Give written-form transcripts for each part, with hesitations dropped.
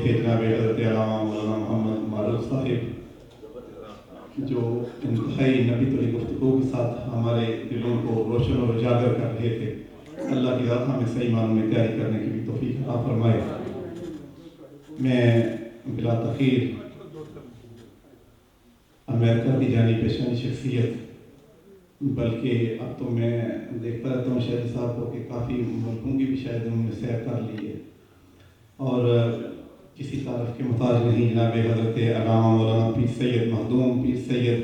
تھے جناب حضرت علامہ مولانا محمد معروف صاحب، جو انتہائی نبی طوری گفتگو کے ساتھ ہمارے دلوں کو روشن اور اجاگر کر رہے تھے۔ اللہ کی ذات ہمیں صحیح معنوں میں تیاری کرنے کی بھی توفیق عطا فرمائے۔ میں بلا تاخیر امریکہ کی جانی پیشانی شخصیت، بلکہ اب تو میں دیکھتا رہتا ہوں شہری صاحب کو کہ کافی ملکوں کی بھی شاید انہوں نے سیر کر لی ہے، اور کسی تعارف کے محتاج نہیں جناب حضرت علامہ مولانا پیر سید مخدوم پیر سید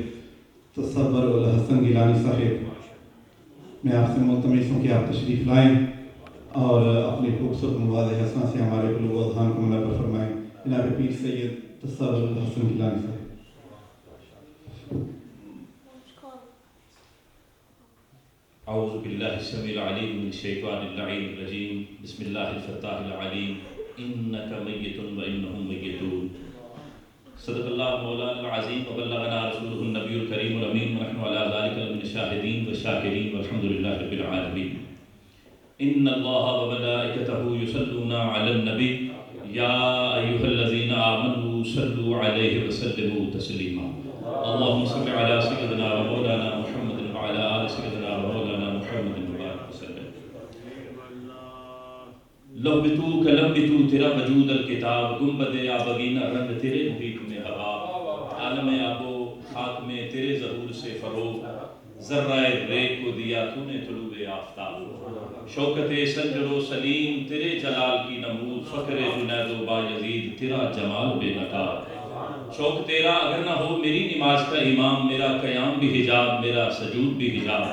تصور الحسن گیلانی صاحب، میں آپ سے ملتمس ہوں کہ آپ تشریف لائیں اور اپنی خوبصورت مواد حسنہ سے ہمارے قلوب و اذہان کو منور فرمائیں۔ جناب پیر سید تصور الحسن گیلانی صاحب۔ اعوذ باللہ السمیع العلیم من الشیطان اللعین الرجیم، بسم اللہ الفتاح العلیم، انک میت و انہم میتون، صدق اللہ مولانا العظیم وبلغنا رسولہ النبی الکریم الامین، ونحن علی ذلک من الشاہدین والشاکرین والحمد للہ رب العالمین۔ ان اللہ وملائکتہ یصلون علی النبی یا ایھا الذین آمنوا صلوا علیہ وسلموا تسلیما، اللہم صل علی سیدنا و مولانا محمد وعلی آل سیدنا و مولانا محمد مبارک وسلم۔ لہبتو کلمبتو تیرا وجود الکتاب، گنبد آبگینہ رنگ تیرے محیط میں ہوا، عالم آب و خاک میں تیرے ظہور سے فروغ، ذرہ ریگ کو دیا تو نے طلوع آفتاب، شوکت سنجر و سلیم تیرے جلال کی نمود، فخر جنید و بایزید تیرا جمال بے نقاب، شوق تیرا اگر نہ ہو میری نماز کا امام، میرا قیام بھی حجاب میرا سجود بھی حجاب،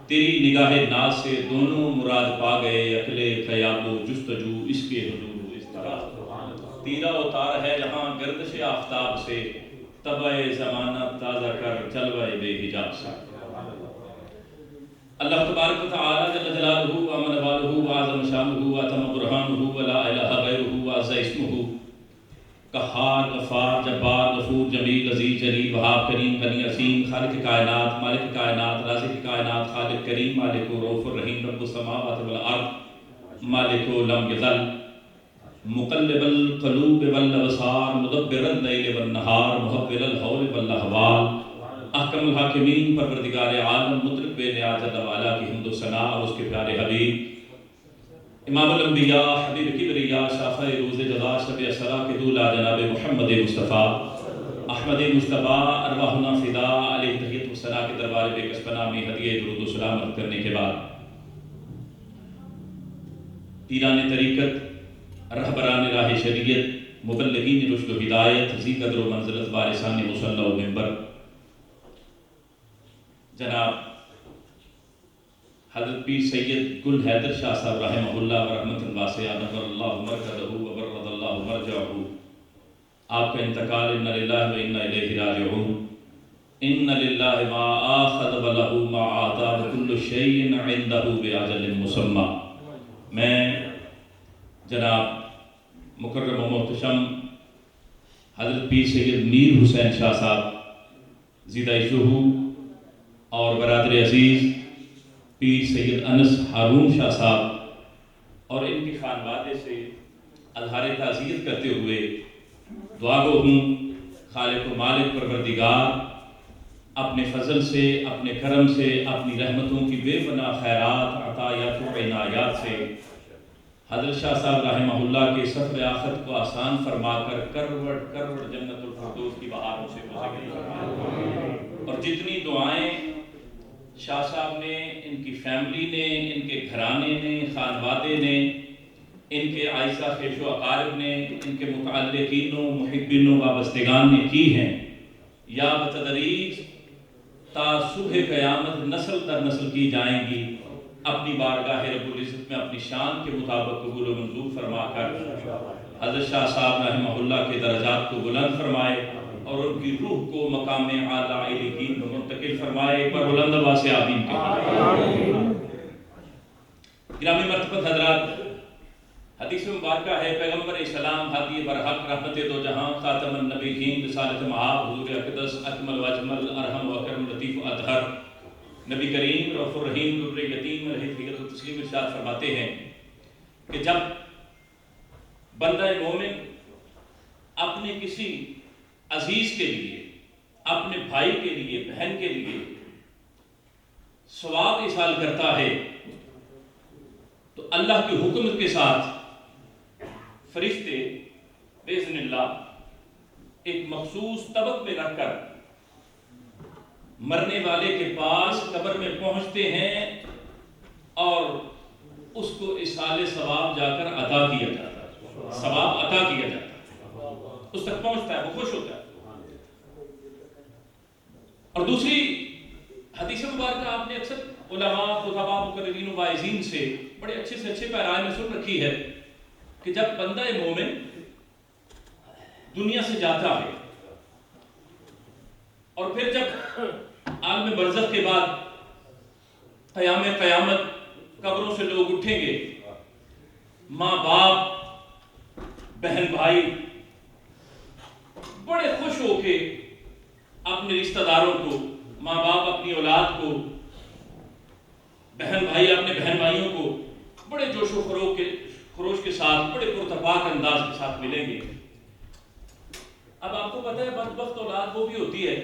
تیری نگاہ ناز سے دونوں مراد پا گئے، عقل خیاب و جستجو اس کے حضور و اضطراب، تیرا اتار ہے جہاں گردش آفتاب سے، طبع زمانہ تازہ کر جلوہ بے حجاب سے۔ اللہ تبارک و تعالی جل جلالہ وامن والہ وعظم شانہ واتم برہانہ ولا الہ غیرہ وعز اسمہ، قہار غفار جبار غفور جمیل عزیز جلیل وہاب کریم غنی عظیم، خالق کائنات مالک کائنات رازق کائنات، خالق کریم مالک و رؤوف الرحیم، رب السماوات والارض مالک لم یزل، مقلب القلوب والابصار، مدبر اللیل والنہار، محول الحول والاحوال، احکم الحاکمین، پروردگار عالم، مطلق بے نیاز جل وعلا کی حمد و ثنا اور اس کے پیارے حبیب امام الانبیاء حبیب کبریاء شافع روز جزا شب اسرا کے دولا جناب محمد مصطفیٰ احمد مصطفیٰ ارواحنا فدا علیہ تحیت و ثنا کے دربار بے کسب نامی ہدیہ درود و سلام عرض کرنے کے بعد، پیران طریقت، رہبران راہ شریعت، مبلغین رشد و ہدایت، ذی قدر و منزلت وارثان مصلی و منبر، جناب حضرت پیر سید گل حیدر شاہ صاحب رحمہ اللہ ورحمۃ واسعہ، نور اللہ مرکزہ وبرد اللہ مرجعہ، آپ کا انتقال انا للہ و انا الیہ راجعون، ان للہ ما آخذ ولہ ما آتا وکل شیء عندہ باجل مسمی۔ میں جناب مکرم و محتشم حضرت پیر سید میر حسین شاہ صاحب زیدہ ظہور اور برادر عزیز پیر سید انس ہارون شاہ صاحب اور ان کے خانوادے سے اظہار تعزیت کرتے ہوئے دعا گو ہوں خالق و مالک پروردگار اپنے فضل سے، اپنے کرم سے، اپنی رحمتوں کی بے پناہ خیرات عطایات و عنایات سے حضرت شاہ صاحب رحمہ اللہ کے سفر آخرت کو آسان فرما کر کروڑ کروڑ جنت الفردوس کی بہاروں سے گزر، اور جتنی دعائیں شاہ صاحب نے، ان کی فیملی نے، ان کے گھرانے نے، خانوادے نے، ان کے عائشہ خیش و اقارب نے، ان کے متعلقین و محبین و وابستگان نے کی ہیں، یا بتدریج تا صبح قیامت نسل در نسل کی جائیں گی، اپنی بارگاہ رب العزت میں اپنی شان کے مطابق قبول و منظور فرما کر حضرت شاہ صاحب رحمہ اللہ کے درجات کو بلند فرمائے اور ان کی روح کو مقام اعلیٰ علیین میں منتقل فرمائے۔ ایک بار بلند آواز سے آمین کہیے۔ گرامی مرتبت حضرات، حدیث مبارکہ ہے پیغمبر اسلام ہادی برحق رحمت دو جہاں خاتم النبیین رسالت معاب حضور اقدس اکمل و اجمل ارحم و اکرم لطیف و اطہر نبی کریم رؤوف الرحیم در یتیم علیہ حضرت تسلیم ارشاد فرماتے ہیں کہ جب بندہ مومن اپنے کسی عزیز کے لیے، اپنے بھائی کے لیے، بہن کے لیے ثواب ایصال کرتا ہے تو اللہ کے حکم کے ساتھ فرشتے باذن اللہ ایک مخصوص طبق میں رکھ کر مرنے والے کے پاس قبر میں پہنچتے ہیں اور اس کو ایصال ثواب جا کر عطا کیا جاتا ہے، ثواب عطا کیا جاتا ہے، اس تک پہنچتا ہے، وہ خوش ہوتا ہے۔ اور دوسری حدیث مبارکہ آپ نے اکثر علماء، خطباء، مقررین و واعظین سے بڑے اچھے سے اچھے پیرائے میں سن رکھی ہے کہ جب بندہ مومن دنیا سے جاتا ہے اور پھر جب عالم برزخ کے بعد قیامت قبروں سے لوگ اٹھیں گے، ماں باپ، بہن بھائی بڑے خوش ہو کے اپنے رشتہ داروں کو، ماں باپ اپنی اولاد کو، بہن بھائی اپنے بہن بھائیوں کو بڑے جوش و خروش کے ساتھ، بڑے پرتپاک انداز کے ساتھ ملیں گے۔ اب آپ کو پتہ ہے بدبخت اولاد وہ بھی ہوتی ہے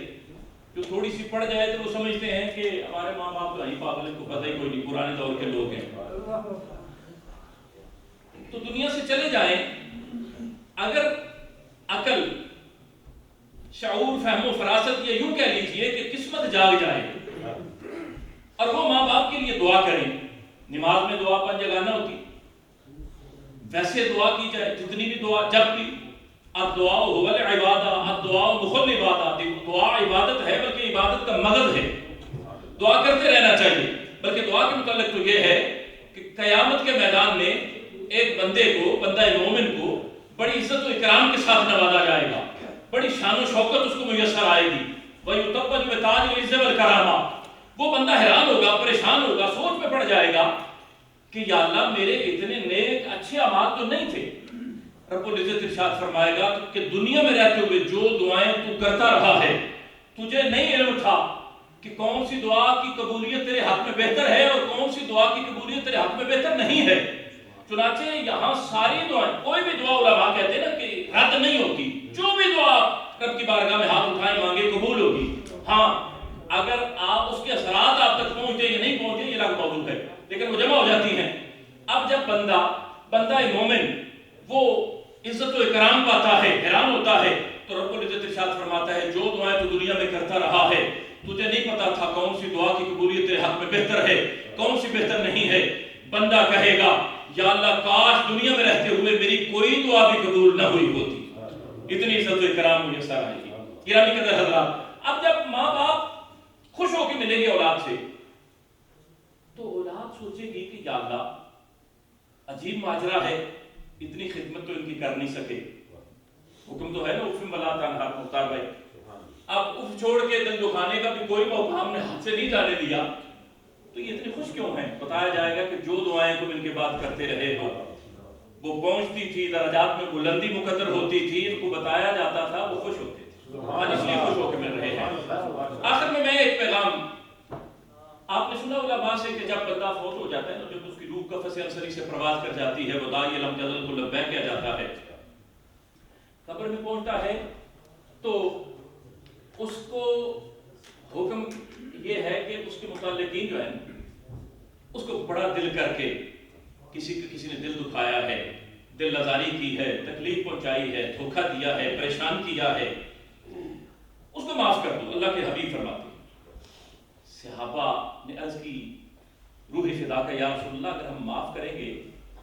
جو تھوڑی سی پڑ جائے تو وہ سمجھتے ہیں کہ ہمارے ماں باپ تو پاگل ہیں، کو پتہ ہی کوئی نہیں، پرانے دور کے لوگ ہیں۔ تو دنیا سے چلے جائیں، اگر عقل، شعور، فہم و فراست، یہ یوں کہہ لیجئے کہ قسمت جاگ جائے اور وہ ماں باپ کے لیے دعا کریں، نماز میں دعا 5 جگہ نہ ہوتی، ویسے دعا کی جائے، جتنی بھی دعا، جب بھی الدعاء هو العبادہ، الدعاء مخل عبادہ، دعا عبادت ہے بلکہ عبادت کا مغز ہے، دعا کرتے رہنا چاہیے۔ بلکہ دعا کے متعلق تو یہ ہے کہ قیامت کے میدان میں ایک بندے کو، بندہ مومن کو بڑی عزت و اکرام کے ساتھ نوازا جائے گا، بڑی شان و شوکت اس کو میسر آئے گی، وَيُتَبَّجُ بِتَاجِ الْعِزِّ وَالْكَرَامَةِ۔ وہ بندہ حیران ہوگا، پریشان ہوگا، سوچ میں پڑ جائے گا کہ یا اللہ میرے اتنے نیک اچھے اعمال تو نہیں تھے۔ رب العزت ارشاد فرمائے گا کہ دنیا میں رہتے ہوئے جو دعائیں تو کرتا رہا ہے، تجھے نہیں علم تھا کہ کون سی دعا کی قبولیت تیرے حق میں بہتر ہے اور کون سی دعا کی قبولیت تیرے حق میں بہتر نہیں ہے۔ چنانچہ یہاں ساری دعائیں، کوئی بھی دعا علماء کہتے ہیں نا کہ رد نہیں ہوتی، جو بھی دعا رب کی بارگاہ میں ہاتھ اٹھائیں مانگے قبول ہوگی۔ ہاں اگر آپ اس کے اثرات آپ تک پہنچے یا نہیں پہنچے یہ الگ موضوع ہے، لیکن وہ جمع ہو جاتی ہیں۔ اب جب بندہ مومن وہ عزت و اکرام پاتا ہے، حیران ہوتا ہے، تو رب العزت ارشاد فرماتا ہے جو دعائیں تو دنیا میں کرتا رہا ہے، تجھے نہیں پتا تھا کون سی دعا کی قبولیت تیرے حق میں بہتر ہے، کون سی بہتر نہیں ہے۔ بندہ کہے گا یا اللہ کاش دنیا میں رہتے ہوئے میری کوئی دعا بھی قبول نہ ہوئی ہوتی، اتنی عزت و اکرام مجھے سر آئے گی۔ گرامی قدر حضرات، اب جب ماں باپ خوش ہو کے ملیں گے اولاد سے تو اولاد سوچے گی کہ یا اللہ عجیب ماجرا ہے، اتنی خدمت تو ان کی کر نہیں سکے، حکم تو ہے نا اف ولا تنہر، مختار بھائی، اب اف چھوڑ کے دل دکھانے کا بھی کوئی موقع ہم نے ہاتھ سے نہیں جانے دیا، تو یہ اتنے خوش کیوں ہیں؟ بتایا جائے گا کہ جو دعائیں تم ان کے بعد کرتے رہے ہو وہ پہنچتی تھی، درجات میں بلندی مقدر ہوتی تھی، ان کو بتایا جاتا تھا، وہ خوش ہوتے تھے، آج اس لیے خوش ہو کے مل رہے ہیں۔ آخر میں ایک پیغام آپ نے سنا علماء سے کہ جب بندہ فوت ہو جاتا ہے تو جب اس کی روح قفس انصری سے پرواز کر جاتی ہے، وداعی لم جلل کو لبیک کیا جاتا ہے، قبر میں پہنچتا ہے تو اس کو حکم یہ ہے کہ اس کے متعلقین جو ہیں اس کو بڑا دل کر کے کسی نے دل دکھایا ہے، دل آزاری کی ہے، تکلیف پہنچائی ہے، دھوکہ دیا ہے، پریشان کیا ہے، اس کو معاف کر دو۔ اللہ کے حبیب فرماتے ہیں، صحابہ نے عرض کی روح فدا کا یا رسول اللہ اگر ہم معاف کریں گے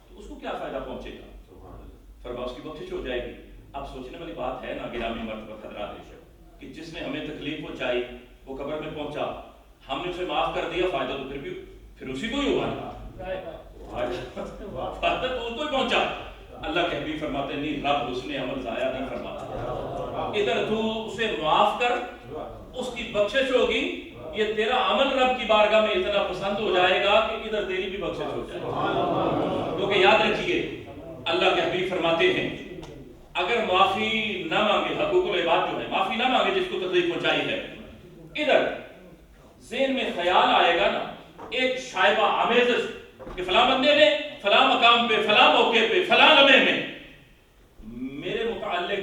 تو اس کو کیا فائدہ پہنچے گا؟ فرمایا اس کی بخشش ہو جائے گی۔ اب سوچنے والی بات ہے نا گرامی مرتبہ حضرات کہ جس نے ہمیں تکلیف پہنچائی وہ قبر میں پہنچا، ہم نے اسے معاف کر دیا، فائدہ تو پھر اسی کو ہی ہوگا نا، فائدہ تو اس کو ہی پہنچا۔ اللہ کے حبیب فرماتے ہیں نہیں، رب اس نے عمل ضائع نہیں فرماتا، ادھر تو اسے معاف کر، اس کی بخشش ہوگی، یہ تیرا عمل رب کی بارگاہ میں اتنا پسند ہو جائے گا کہ ادھر تیری بھی بخشش ہو جائے گا۔ کیونکہ یاد رکھیے اللہ کے حبیب فرماتے ہیں اگر معافی نہ مانگے، حقوق العباد جو ہے معافی نہ مانگے جس کو تکلیف پہنچائی ہے، ادھر ذہن میں خیال آئے گا نا ایک شائبہ آمیزش کہ فلاں بندے نے فلاں مقام پہ، فلاں موقع پہ، فلاں لمحے میں میرے متعلق